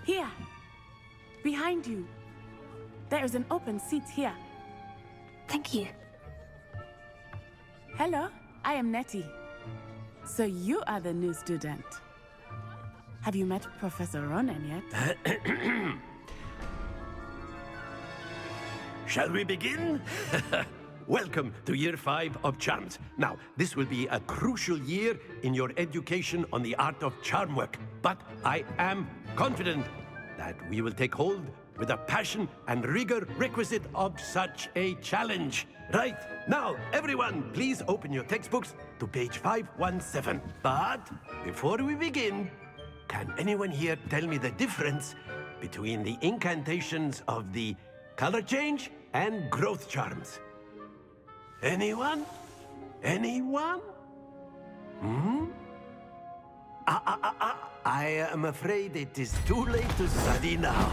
Here. Behind you. There is an open seat here. Thank you. Hello, I am Nettie. So you are the new student. Have you met Professor Ronan yet? Shall we begin? Welcome to Year 5 of Charms. Now, this will be a crucial year in your education on the art of charm work. But I am confident that we will take hold with the passion and rigor requisite of such a challenge. Right, now, everyone, please open your textbooks to page 517. But before we begin, can anyone here tell me the difference between the incantations of the color change and growth charms? Anyone? Anyone? I am afraid it is too late to study now.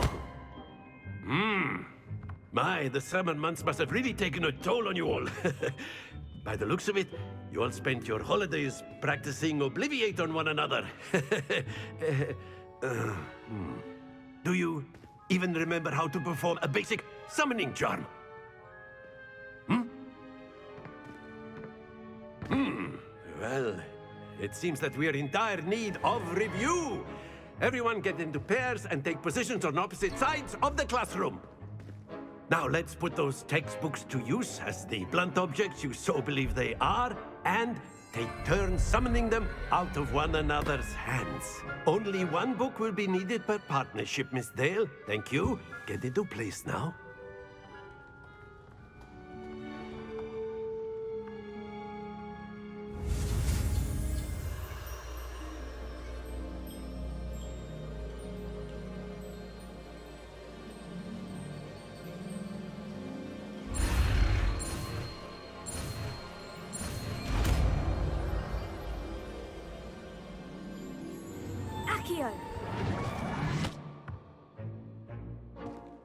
My, the summer months must have really taken a toll on you all. By the looks of it, you all spent your holidays practicing Obliviate on one another. Do you even remember how to perform a basic summoning charm? Well, it seems that we are in dire need of review. Everyone get into pairs and take positions on opposite sides of the classroom. Now let's put those textbooks to use as the blunt objects you so believe they are, and take turns summoning them out of one another's hands. Only one book will be needed per partnership, Miss Dale. Thank you. Get into place now.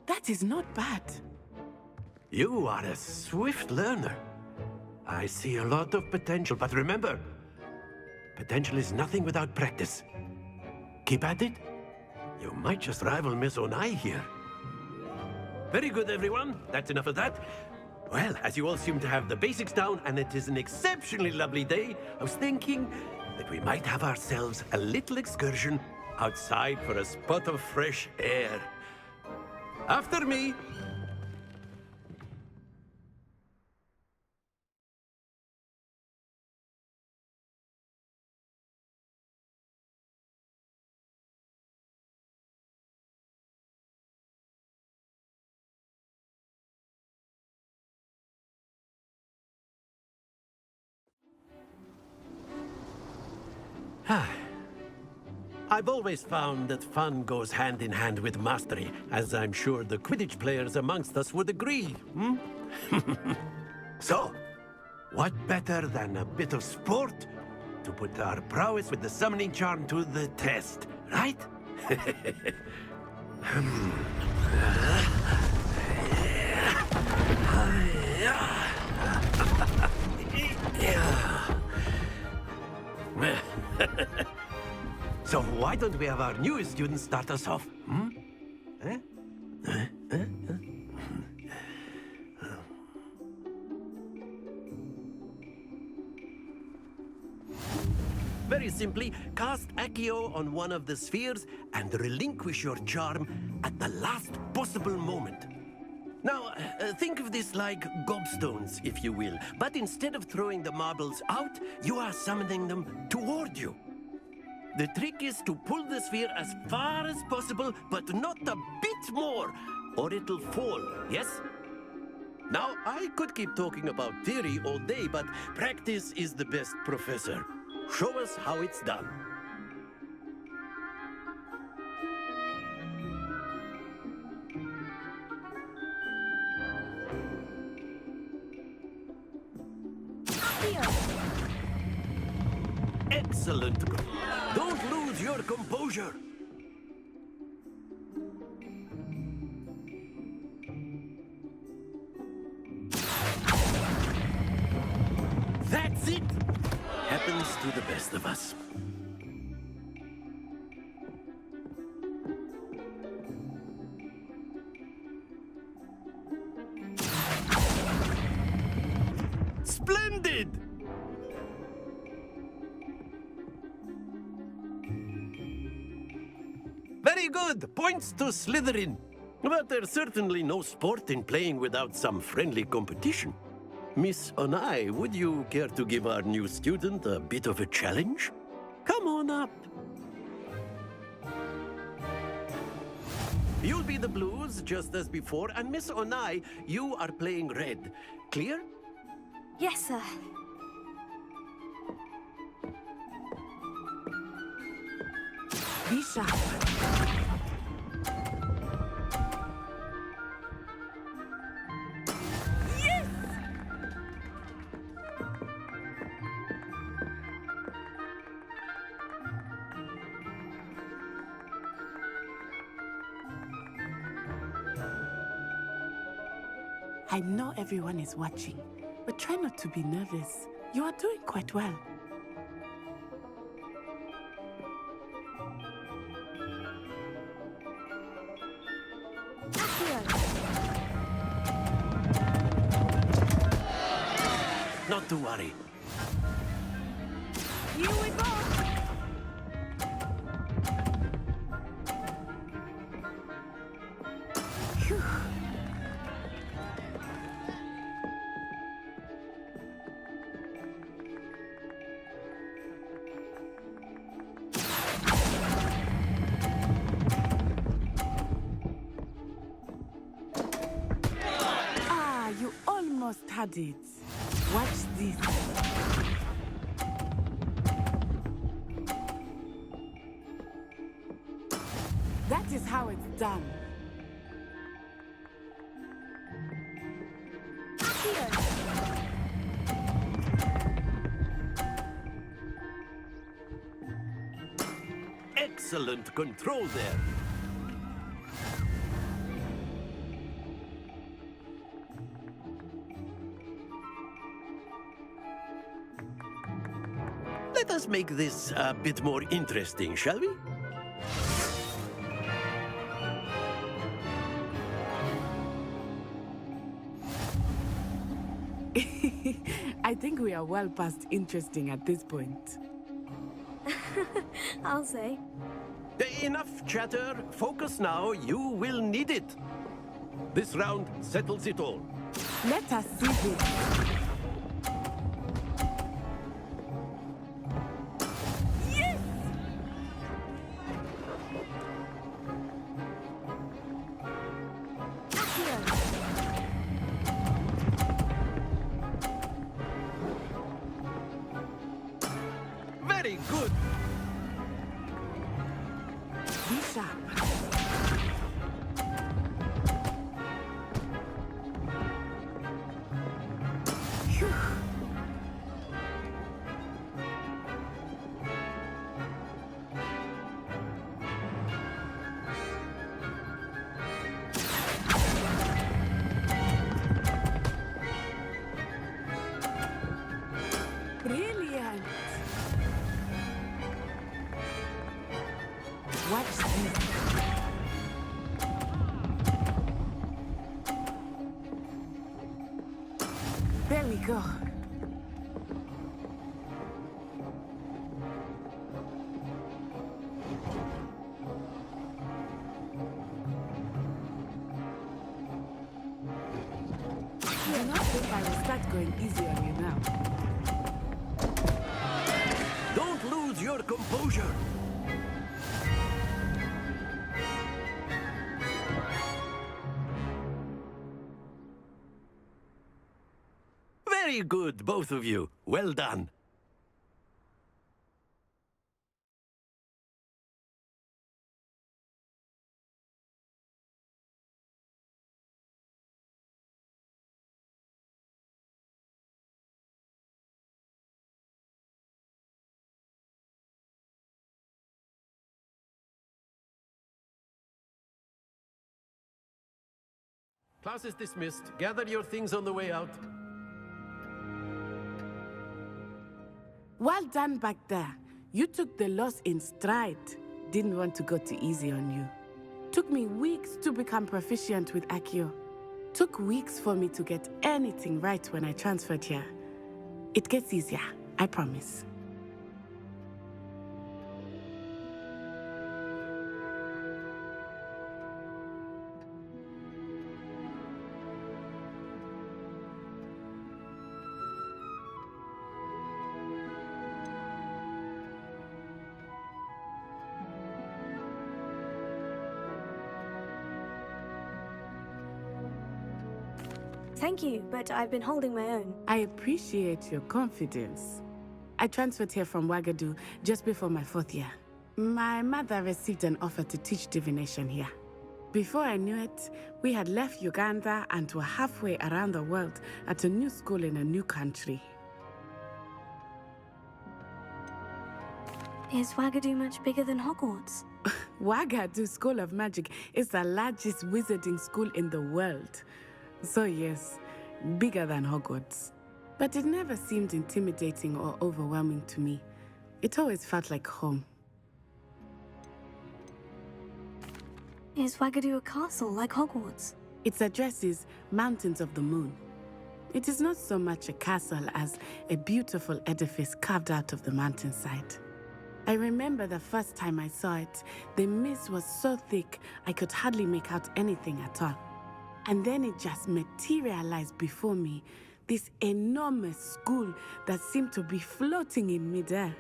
That is not bad. You are a swift learner. I see a lot of potential, but remember, potential is nothing without practice. Keep at it. You might just rival Miss Onai here. Very good, everyone. That's enough of that. Well, as you all seem to have the basics down, and it is an exceptionally lovely day, I was thinking that we might have ourselves a little excursion outside for a spot of fresh air. After me. I've always found that fun goes hand in hand with mastery, as I'm sure the Quidditch players amongst us would agree, So, what better than a bit of sport to put our prowess with the summoning charm to the test, right? So why don't we have our newest student start us off? Very simply, cast Accio on one of the spheres and relinquish your charm at the last possible moment. Now, think of this like gobstones, if you will. But instead of throwing the marbles out, you are summoning them toward you. The trick is to pull the sphere as far as possible, but not a bit more, or it'll fall, yes? Now, I could keep talking about theory all day, but practice is the best professor. Show us how it's done. Excellent. Don't lose your composure. That's it. Happens to the best of us. did! Very good! Points to Slytherin. But there's certainly no sport in playing without some friendly competition. Miss Onai, would you care to give our new student a bit of a challenge? Come on up. You'll be the blues, just as before, and Miss Onai, you are playing red. Clear? Yes, sir. Be sharp. I know everyone is watching, but try not to be nervous. You are doing quite well. Not to worry. Here we go! Phew. You almost had it. Watch this. That is how it's done. Here. Excellent control there. Let us make this a bit more interesting, shall we? I think we are well past interesting at this point. I'll say. Enough chatter. Focus now. You will need it. This round settles it all. Let us see this. Very good. Be sharp. Phew. Brilliant. Watch this. There we go. I do not think I will start going easy on you now. Don't lose your composure. Very good, both of you. Well done. Class is dismissed. Gather your things on the way out. Well done back there. You took the loss in stride. Didn't want to go too easy on you. Took me weeks to become proficient with Accio. Took weeks for me to get anything right when I transferred here. It gets easier, I promise. Thank you, but I've been holding my own. I appreciate your confidence. I transferred here from Wagadu just before my 4th year. My mother received an offer to teach divination here. Before I knew it, we had left Uganda and were halfway around the world at a new school in a new country. Is Wagadu much bigger than Hogwarts? Wagadu School of Magic is the largest wizarding school in the world. So yes, bigger than Hogwarts. But it never seemed intimidating or overwhelming to me. It always felt like home. Is Wagadu a castle like Hogwarts? Its address is Mountains of the Moon. It is not so much a castle as a beautiful edifice carved out of the mountainside. I remember the first time I saw it, the mist was so thick I could hardly make out anything at all. And then it just materialized before me, this enormous school that seemed to be floating in midair.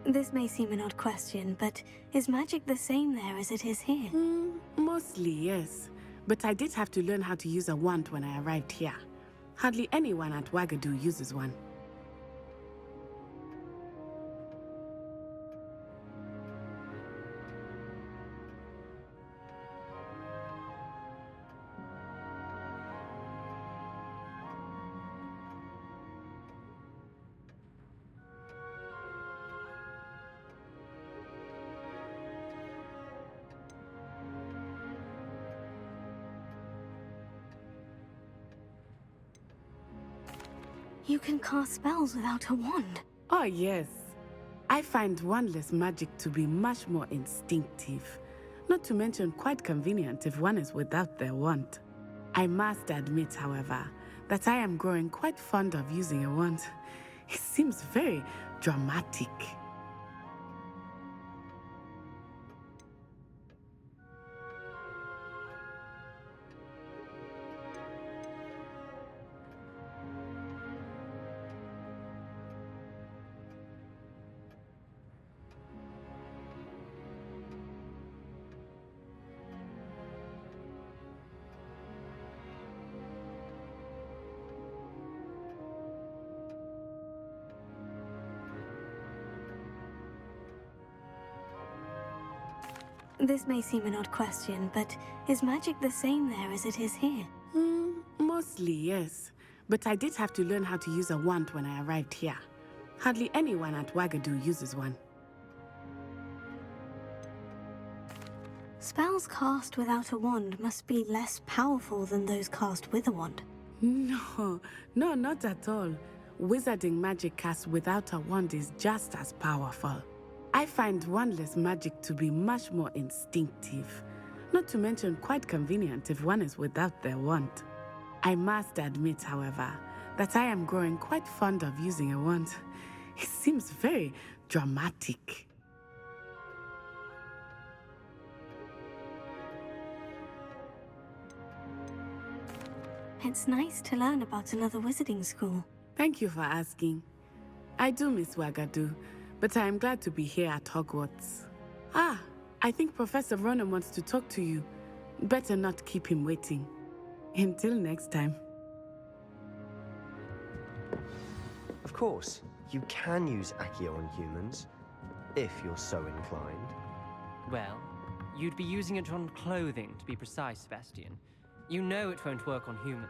This may seem an odd question, but is magic the same there as it is here? Mostly, yes. But I did have to learn how to use a wand when I arrived here. Hardly anyone at Wagadu uses one. You can cast spells without a wand. Oh, yes. I find wandless magic to be much more instinctive. Not to mention quite convenient if one is without their wand. I must admit, however, that I am growing quite fond of using a wand. It seems very dramatic. This may seem an odd question, but is magic the same there as it is here? Mostly, yes. But I did have to learn how to use a wand when I arrived here. Hardly anyone at Wagadu uses one. Spells cast without a wand must be less powerful than those cast with a wand. No, not at all. Wizarding magic cast without a wand is just as powerful. I find wandless magic to be much more instinctive. Not to mention quite convenient if one is without their wand. I must admit, however, that I am growing quite fond of using a wand. It seems very dramatic. It's nice to learn about another wizarding school. Thank you for asking. I do miss Wagadu, but I am glad to be here at Hogwarts. I think Professor Ronan wants to talk to you. Better not keep him waiting. Until next time. Of course, you can use Accio on humans, if you're so inclined. Well, you'd be using it on clothing, to be precise, Sebastian. You know it won't work on humans.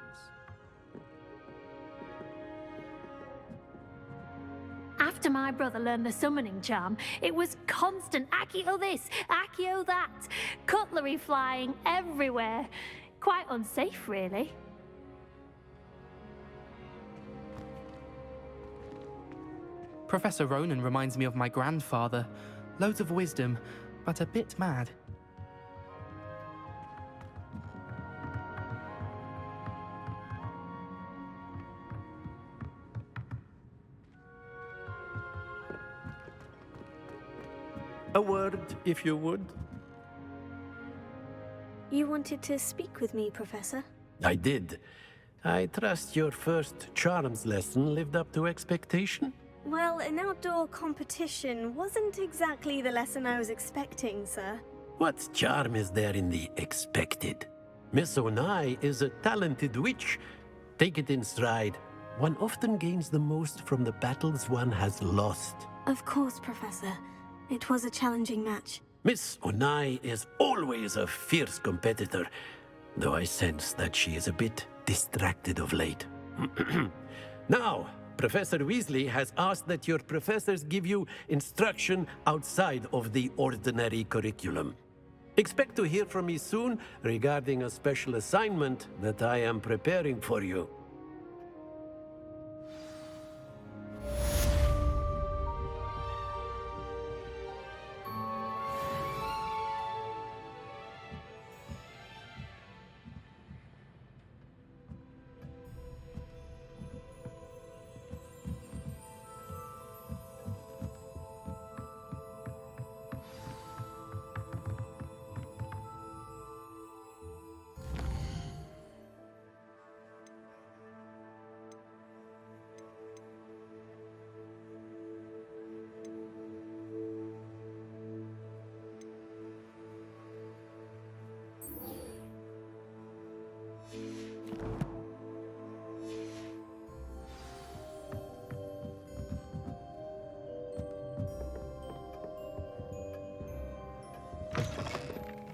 After my brother learned the summoning charm, it was constant Accio this, Accio that, cutlery flying everywhere. Quite unsafe, really. Professor Ronan reminds me of my grandfather. Loads of wisdom, but a bit mad. A word, if you would. You wanted to speak with me, Professor? I did. I trust your first charms lesson lived up to expectation? Well, an outdoor competition wasn't exactly the lesson I was expecting, sir. What charm is there in the expected? Miss Onai is a talented witch. Take it in stride. One often gains the most from the battles one has lost. Of course, Professor. It was a challenging match. Miss Onai is always a fierce competitor, though I sense that she is a bit distracted of late. Now, Professor Weasley has asked that your professors give you instruction outside of the ordinary curriculum. Expect to hear from me soon regarding a special assignment that I am preparing for you.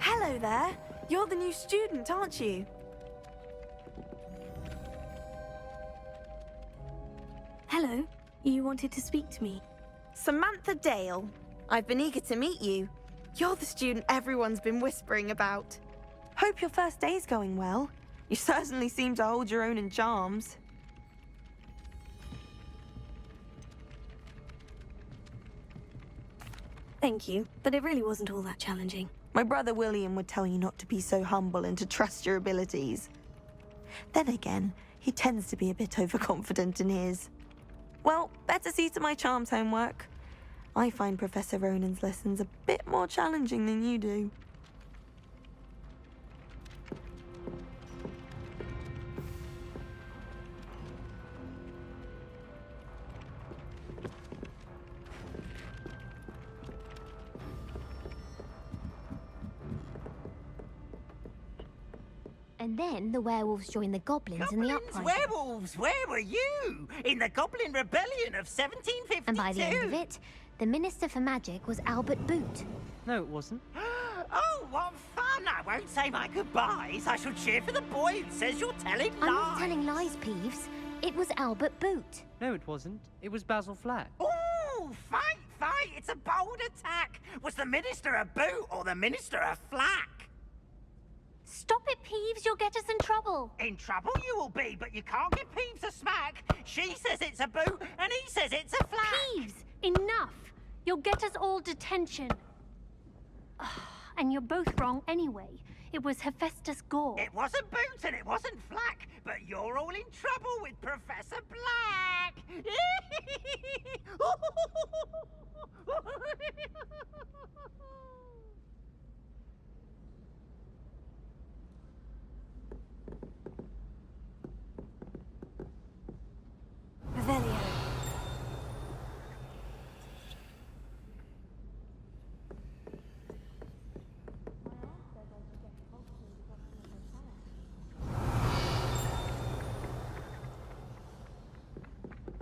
Hello there. You're the new student, aren't you? Hello. You wanted to speak to me? Samantha Dale. I've been eager to meet you. You're the student everyone's been whispering about. Hope your first day's going well. You certainly seem to hold your own in charms. Thank you, but it really wasn't all that challenging. My brother William would tell you not to be so humble and to trust your abilities. Then again, he tends to be a bit overconfident in his. Well, better see to my charms homework. I find Professor Ronan's lessons a bit more challenging than you do. And then the werewolves joined the goblins in the uprising. Werewolves, where were you? In the Goblin Rebellion of 1752. And by the end of it, the Minister for Magic was Albert Boot. No, it wasn't. Oh, what fun! I won't say my goodbyes. I shall cheer for the boy who says you're telling lies. I'm not telling lies, Peeves. It was Albert Boot. No, it wasn't. It was Basil Flack. Ooh, fight, fight! It's a bold attack. Was the Minister a boot or the Minister a flack? Stop it, Peeves. You'll get us in trouble. In trouble you will be, but you can't give Peeves a smack. She says it's a boot, and he says it's a flack. Peeves, enough. You'll get us all detention. And you're both wrong anyway. It was Hephaestus Gore. It wasn't boot and it wasn't flack, but you're all in trouble with Professor Black. Revelio.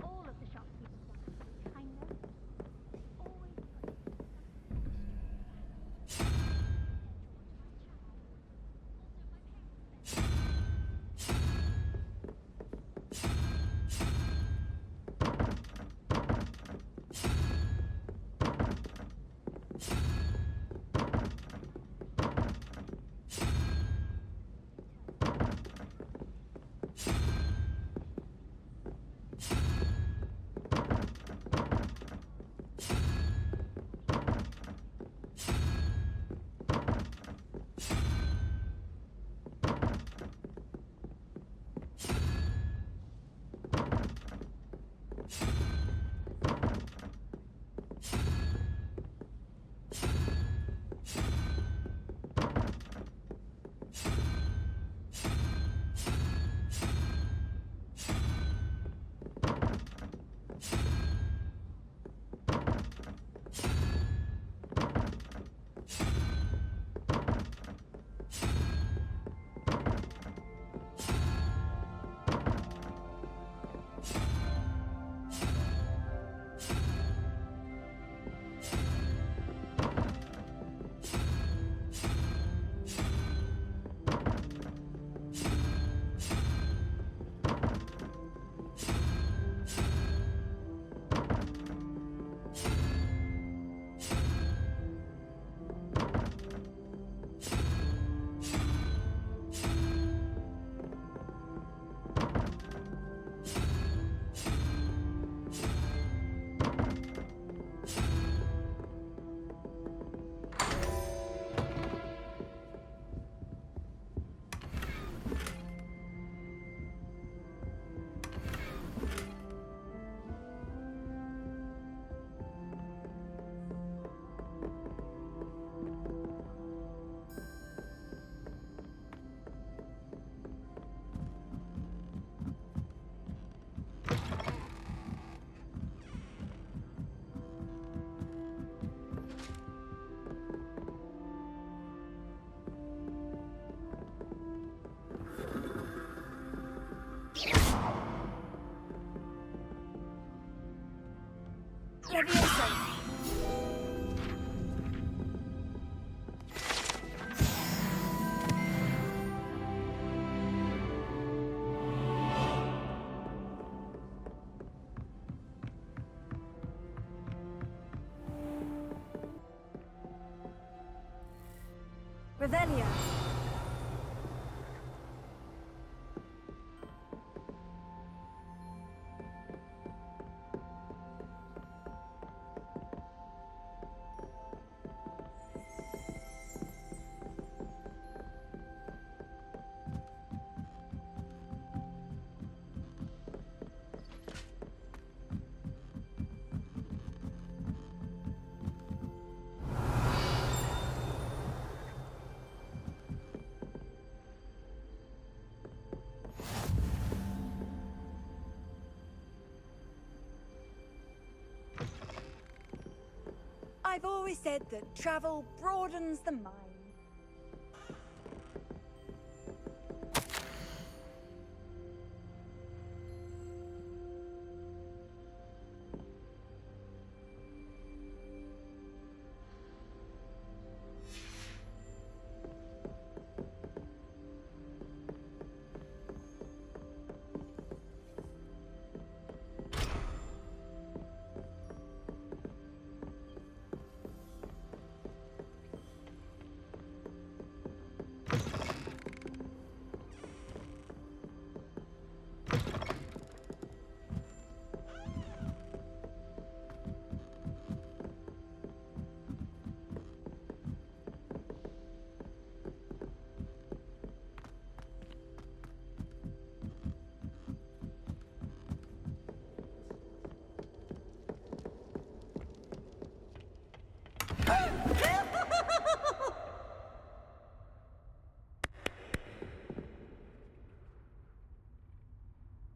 All of the shopkeepers. I know. Levioso! Revelio. I've always said that travel broadens the mind.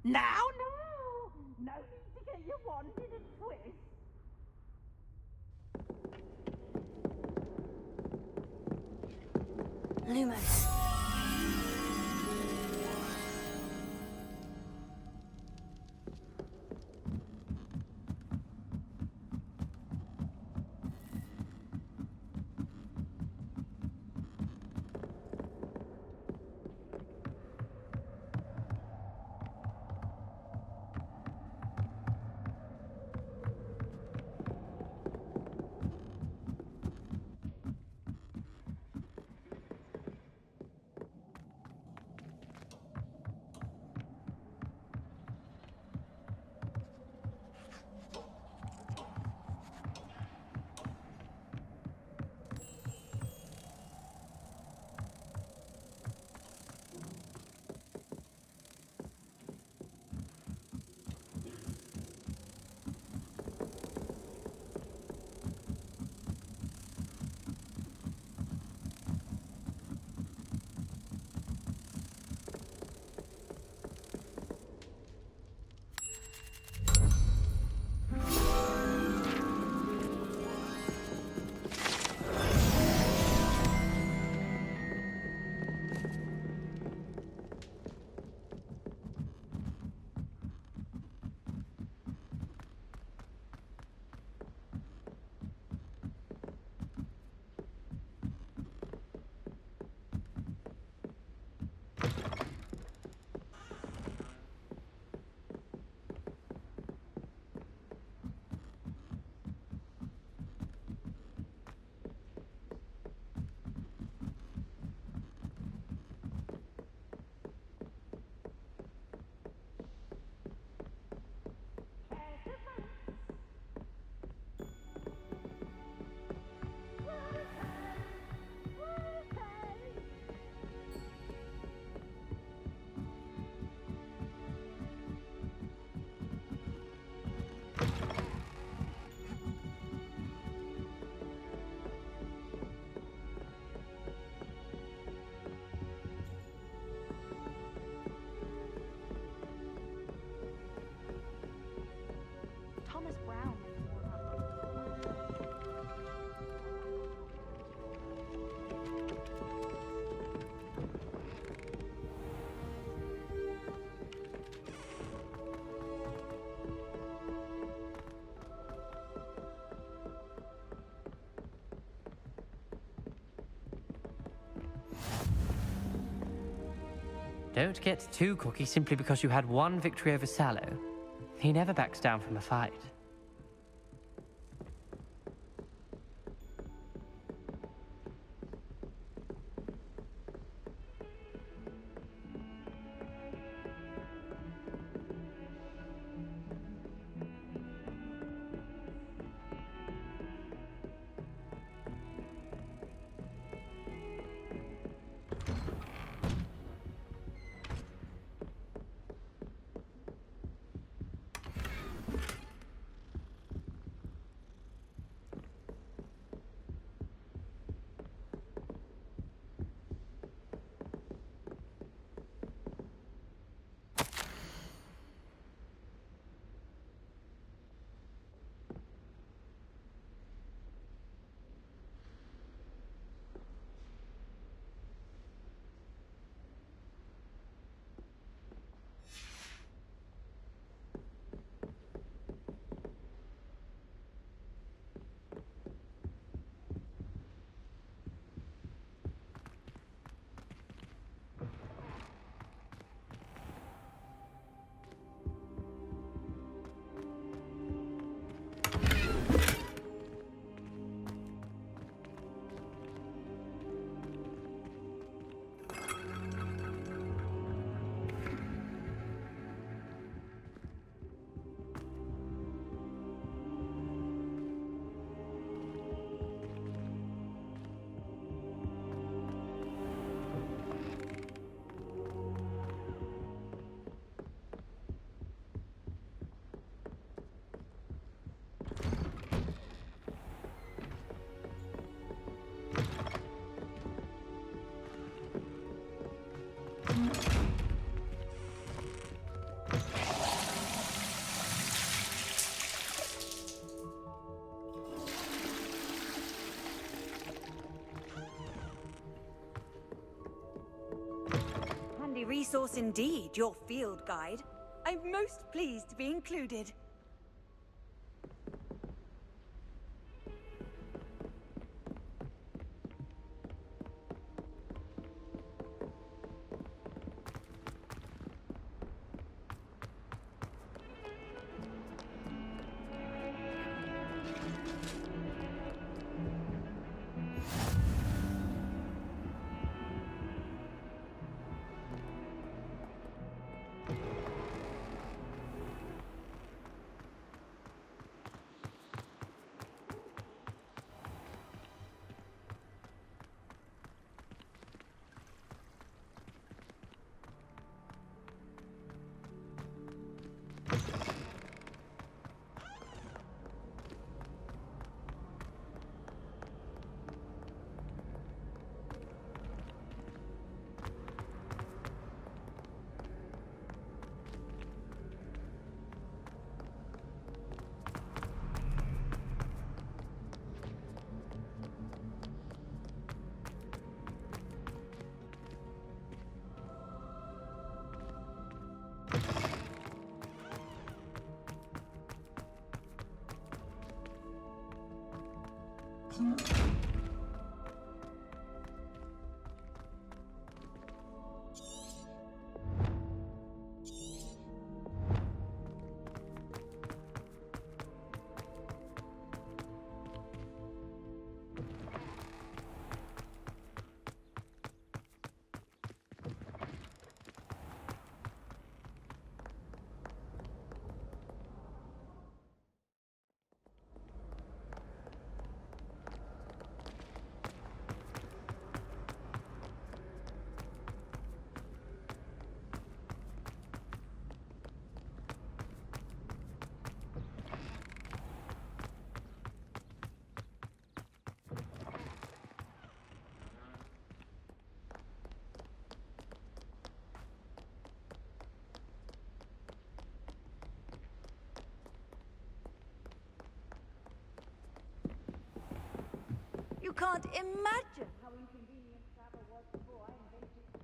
Now, no! No need to get your wand in a twist. Lumos. Don't get too cocky simply because you had one victory over Sallow. He never backs down from a fight. Handy resource indeed, your field guide. I'm most pleased to be included. You can't imagine how inconvenient travel was before I invented it.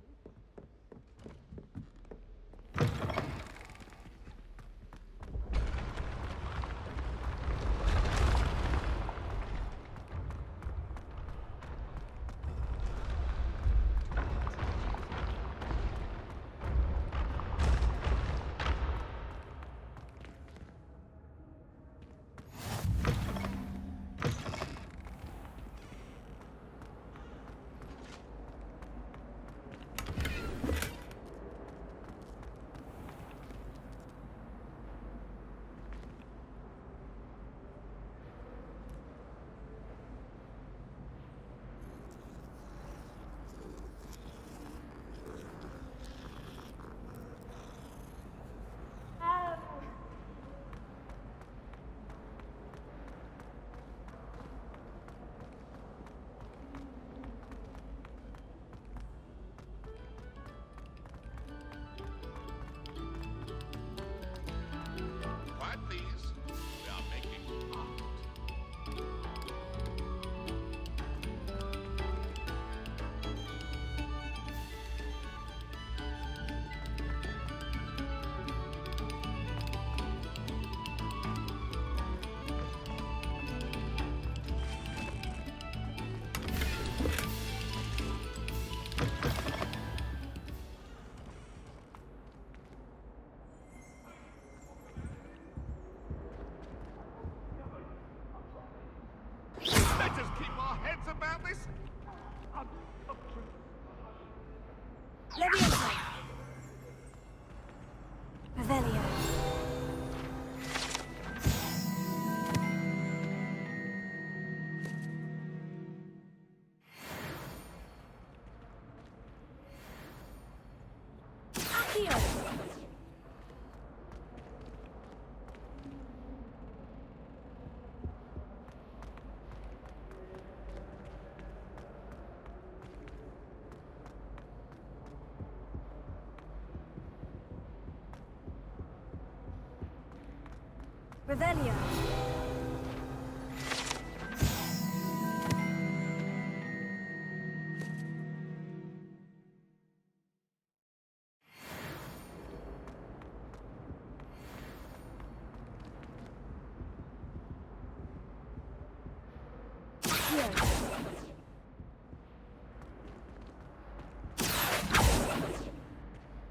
about this? Leviosa! Revelio. Accio! Revelio.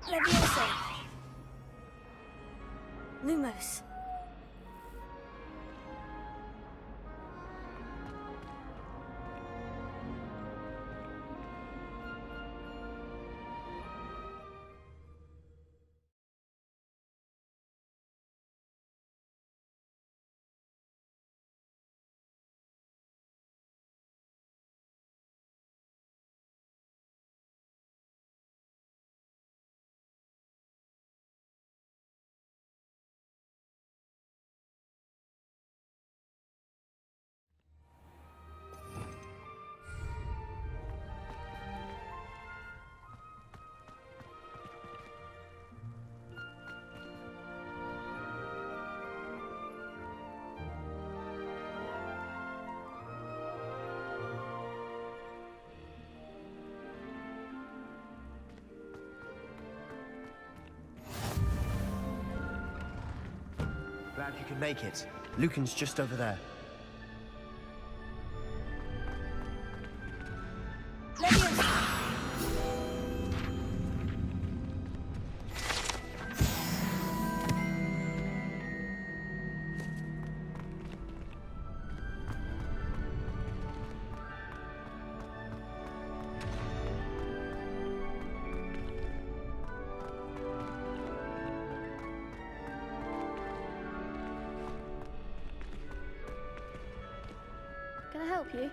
Leviosa. Lumos. Glad you could make it. Lucan's just over there. Can I help you?